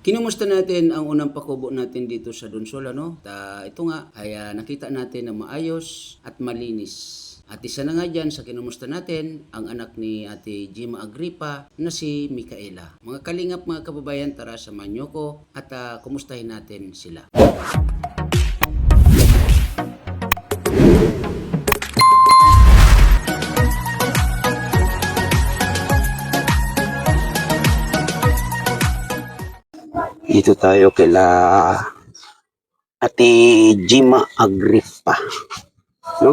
Kinumusta natin ang unang pakubo natin dito sa Donsol, ano? Ito nga, ay nakita natin na maayos at malinis. At isa na nga dyan sa kinumusta natin, ang anak ni Ate Jima Agripa na si Micaela. Mga kalingap, mga kababayan, tara samahan niyo ko at kumustahin natin sila. Dito tayo kila Ate Jima Agripa, no?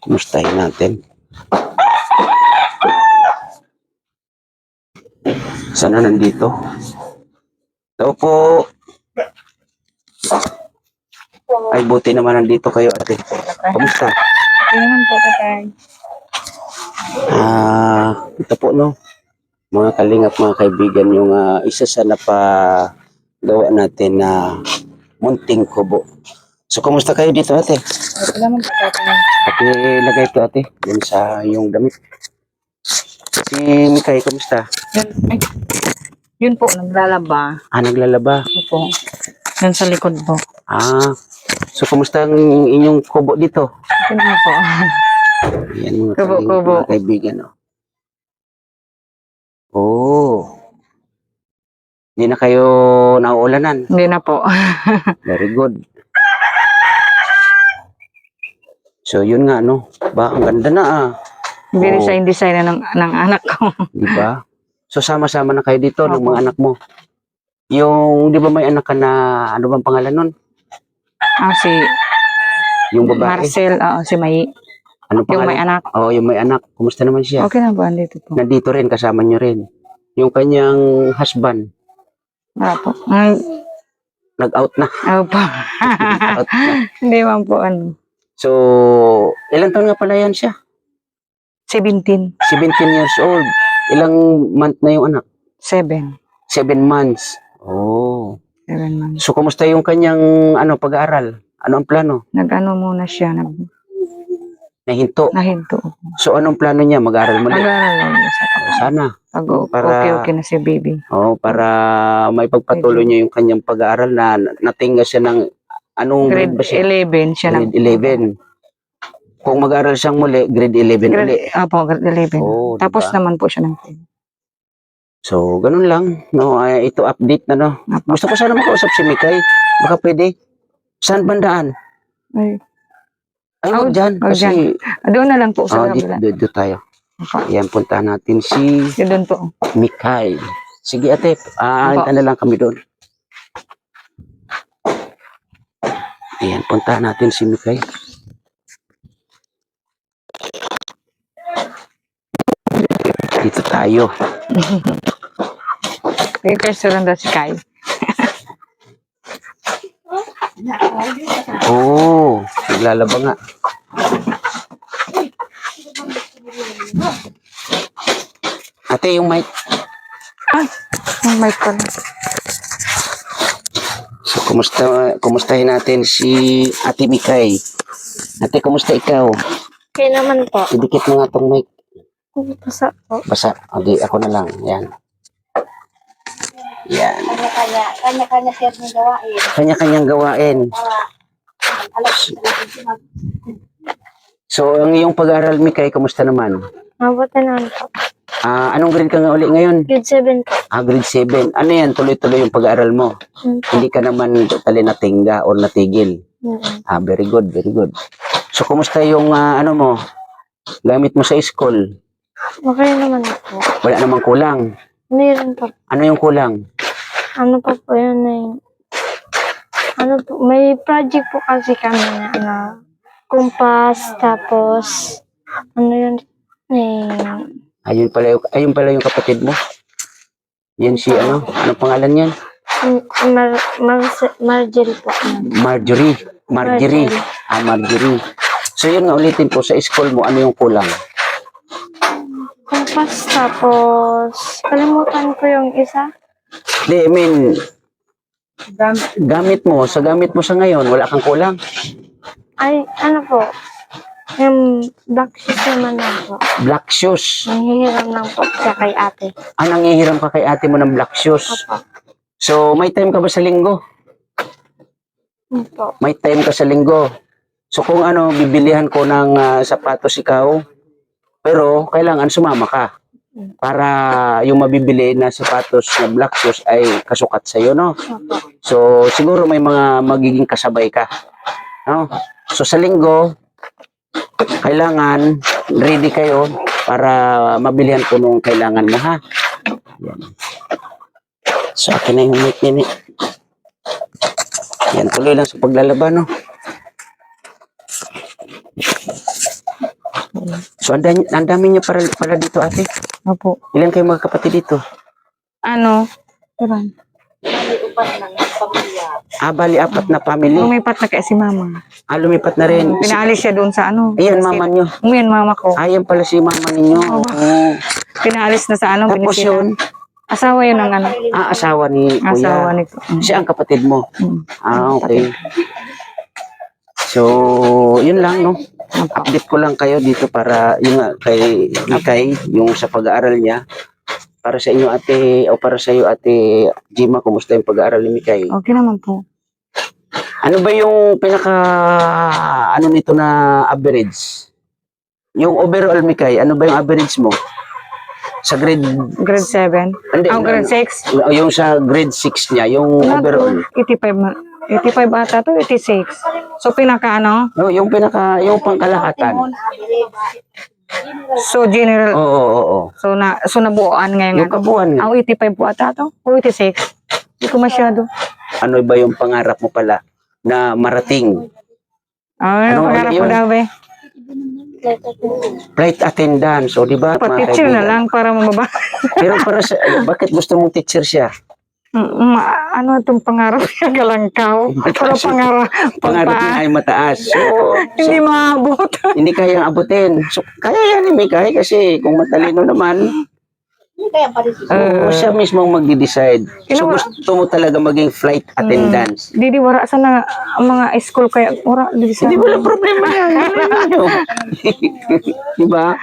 Kumustahin natin. Sana nandito? Ito po. Ay, buti naman nandito kayo, ate. Kumusta? Hindi naman po, tatay. Ito po, no? Mga kalingap, mga kaibigan, yung isa sa napagawa natin na munting kubo. So, kumusta kayo dito, ate? Okay naman po, tatay. Pakilagay ito, ate. Yan sa yung damit. Si Mikay, kumusta? Yun po, naglalaba. Naglalaba. Opo. Yan sa likod po. So, kumusta ang inyong kubo dito? Okay naman po. Yan, mga Kubo. mga kaibigan, no? Oh. Hindi na kayo nauulanan. Hindi na po. Very good. So, yun nga, no? Ba, ang ganda na, Design na ng anak ko. Di ba? So, sama-sama na kayo dito ng Opo. mga anak mo. Yung, di ba may anak ka na, ano bang pangalan nun? Si Yung babae. Marcel, si May. Ano Yung pangalan? may anak. Yung may anak. Kumusta naman siya? Okay na po, andito po. Nandito rin, kasama niyo rin. Yung kanyang husband, Wala po. nag-out na. Opo. Out na. Hindi man po, ano. So, ilang taon nga pala yan siya? 17. 17 years old. Ilang month na yung anak? 7. 7 months. Oh. 7 months. So, kumusta yung kanyang pag-aaral? Ano ang plano? Nag-ano muna siya, Nahinto. nahinto. So, anong plano niya? Mag-aaral muli? Nag-aaral lang sa Sana. pag Para- okay na si baby. Para may pagpatuloy niya yung kanyang pag-aaral na natinga siya ng anong grade Grade ba siya? 11 siya Grade 11. Kung mag-aaral siyang muli, grade 11 uli. grade 11. Oh, Tapos diba? naman po siya ng 10. So, ganun lang. No? Ito update na, no? Apo. Gusto ko sana makausap si Mikay. Baka pwede. Saan bandaan? Ay, Ay, wag dyan. wag Kasi, doon na lang po sa dito, kabila. dito tayo. Apo. Ayan, puntahan natin si Yun doon po. Mikay. Sige, ate. Hinta na lang kami doon. Ayan, puntahan natin si Mikay. Dito tayo. May restaurant daw si Kai. Oh, naglalaba nga. Ate, yung mic. Ang mic pala. So, kumustahin natin si Ate Mikay. Ate, kumusta ikaw? Okay naman po. Idikit mo nga tong mic. Pasa po. Basa. Di, ako na lang. Yan. Yan. Kanya-kanya siya ng gawain. Kanya-kanyang gawain. So, ang iyong pag-aaral, Mikay, kumusta naman? Mabuti naman po. Anong grade ka nga uli ngayon? Grade 7 po. Grade 7. Ano yan? Tuloy-tuloy yung pag-aaral mo. Hindi ka naman totally natingga o natigil. Very good, very good. So, kumusta yung mo? Gamit mo sa school? Okay naman po. Wala namang kulang. Meron po. Ano yung kulang? Ano pa po yun eh. Ano po, may project po kasi kami na kumpas, tapos ano yun eh. Ayun pala yung kapatid mo. Yan si anong pangalan yan? Marjorie po. Marjorie. Marjorie. Marjorie. So yun nga, ulitin po, sa school mo, ano yung kulang? Kumpas, tapos kalimutan ko yung isa. I mean, gamit mo sa ngayon, wala kang kulang. Ay, ano po, Yung black shoes naman lang po. Black shoes. Nanghihiram lang po siya kay ate. Nangihiram ka kay ate mo ng black shoes. Opo. So, may time ka ba sa linggo? Opo. May time ka sa linggo. So, kung bibilihan ko ng sapatos ikaw, pero kailangan sumama ka para yung mabibili na sapatos na black shoes ay kasukat sa'yo, no? Opo. So, siguro may mga magiging kasabay ka. No? So, sa linggo, kailangan ready kayo para mabilihan ko nung kailangan mo, ha? Yan. So, akin na yung mic nini. Yan, tuloy lang sa paglalaba, no? So, ang dami niyo para dito, ate. Opo. Ilan kayo mga kapatid dito? Ano? Diba? Bali, 4 na family. Lumipat na kaya si mama. Lumipat na rin. Pinaalis siya doon sa ano. Ayan, mama nyo. Yan, mama ko. Ayan pala si mama ninyo. Oo. Pinaalis na sa ano. Tapos binisita. yun, Asawa yun ng ano. asawa ni kuya. Asawa nito. Siya ang kapatid mo. Okay. So, yun lang, no? Update ko lang kayo dito para yung kay Mikay, yung sa pag-aaral niya. Para sa inyo, ate, o para sa iyo, ate Jima, kumusta yung pag-aaral ni Mikay? Okay naman po. Ano ba yung nito na average? Yung overall, Mikay, ano ba yung average mo? Sa grade... Grade 7. Hindi, Grade 6. yung sa grade 6 niya, yung overall. 85 ata to, 86. So, pinaka ano? No, yung pangkalahatan. So, general. Oo. So nabuuan ngayon. Yung kabuuan nga. 85 po ata to? O 86? Hindi ko masyado. Ano ba yung pangarap mo pala na marating? Ano Pangarap yun? ko daw eh. Flight attendance, o di ba? mga Teacher na kaibigan? lang para mamaba. Pero para sa, bakit gusto mong teacher siya? Ano itong pangarap niya galangkaw? Pero Pangarap niya ay mataas. So, hindi maabot. hindi kayang abutin. So, kaya yan ni Mikay kasi kung matalino naman, siya mismo ang magde-decide. So, gusto mo talaga maging flight attendance. Didi wara sa na ang mga school kaya wara didi sa. Hindi wala problema yan. Diba?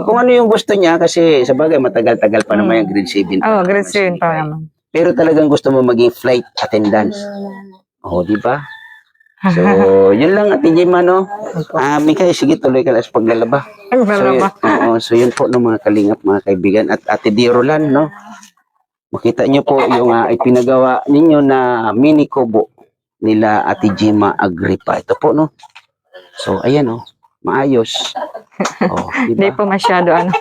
Kung ano yung gusto niya kasi sa bagay matagal-tagal pa naman yung grade 7. Grade 7 pa naman. Pero talagang gusto mo maging flight attendance. Di ba? So, yun lang Ate Jema, no? Mikay, sige, tuloy ka lang sa paglalaba. So, yun po, no, mga kalingap, mga kaibigan. At Ate Dirolan, no? Makita niyo po yung ipinagawa ninyo na mini kubo nila Ate Jema Agripa. Ito po, no? So, ayan, no? Maayos. Hindi Diba? pa masyado ano.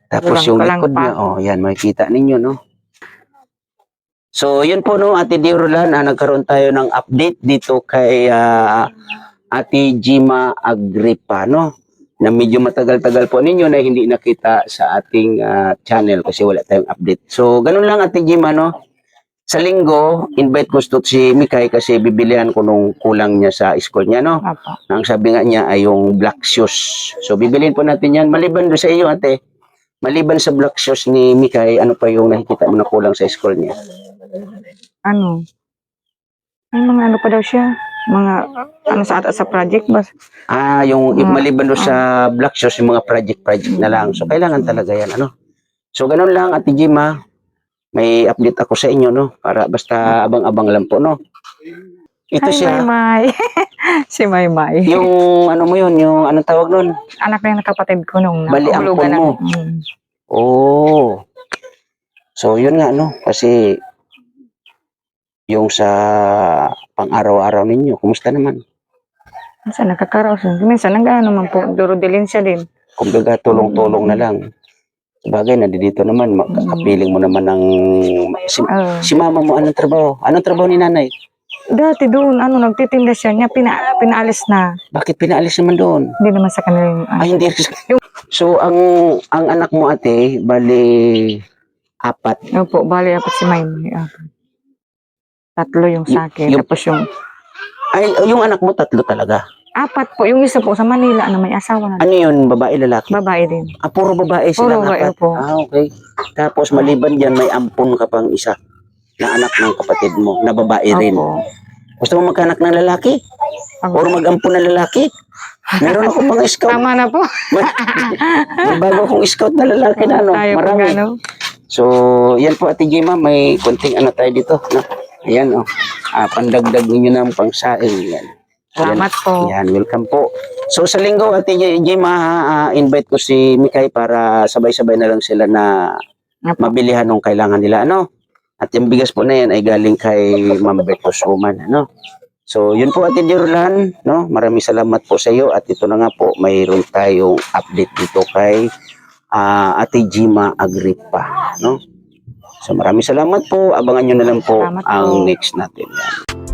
Tapos yung likod niya, yan, makikita ninyo, no? So, yun po, no, Ate Dirolan, nagkaroon tayo ng update dito kay Ate Jema Agripa, no? Na medyo matagal-tagal po ninyo na hindi nakita sa ating channel kasi wala tayong update. So, ganun lang Ate Jema, no? Sa linggo, invite ko si Mikay kasi bibilihan ko nung kulang niya sa school niya, no? Ang sabi nga niya ay yung black shoes. So, bibilihin po natin yan. Maliban doon sa iyo, ate, maliban sa black shoes ni Mikay, ano pa yung nakikita mo na kulang sa school niya? Ano? May mga ano pa daw siya? Mga ano sa project ba? Yung maliban doon sa black shoes, yung mga project na lang. So, kailangan talaga yan, ano? So, ganun lang, Ate Jema. May update ako sa inyo, no? Para basta abang-abang lang po, no? Ito siya. Maymay. Si Maymay. Yung ano mo yun, yung anong tawag nun? Anak na yung kapatid ko nung Bali, ampon mo. So, yun nga, no? Kasi yung sa pang-araw-araw ninyo, kumusta naman? Minsan nakakaraos. Minsan nag-ano naman po, durodilin siya din. Kumbaga, tulong-tulong na lang. Sabagay, nandito naman, makapiling mo naman ng... Si mama mo, anong trabaho? Anong trabaho ni nanay? Dati doon, nagtitinda siya niya, pinaalis na. Bakit pinaalis naman doon? Hindi naman sa kanila. Hindi. So, ang anak mo, ate, bali 4. Opo, bali apat si Maymay. 3 yung sa akin. Tapos yung... yung anak mo 3 talaga? 4 po. Yung isa po sa Manila na may asawa na. Ano yun? Babae, lalaki? Babae din. Puro babae sila. Puro babae po. Okay. Tapos maliban dyan, may ampon ka pang isa na anak ng kapatid mo, na babae rin. Opo. Gusto mo magkanak ng lalaki? Or mag-ampo na lalaki. Meron ako mga scout. Tama na po. May bago akong scout na lalaki na, no? Tayo po Marami. gano. So, yan po, Ate Gemma, may konting ano tayo dito, no? Ayan, oh. Pandagdag ninyo ng pangsaing. Yan. Salamat po. Yan, welcome po. So, sa linggo, Ate Gemma, invite ko si Mikay para sabay-sabay na lang sila na mabilihan ng kailangan nila, ano? At yung bigas po na yan ay galing kay Ma'am Betos Woman, ano? So, yun po, Ate Jerolan, no? Maraming salamat po sa iyo. At ito na nga po, mayroon tayong update dito kay Ate Gemma Agripa, no? So, maraming salamat po. Abangan nyo na lang po Salamat ang po. next natin. Yan.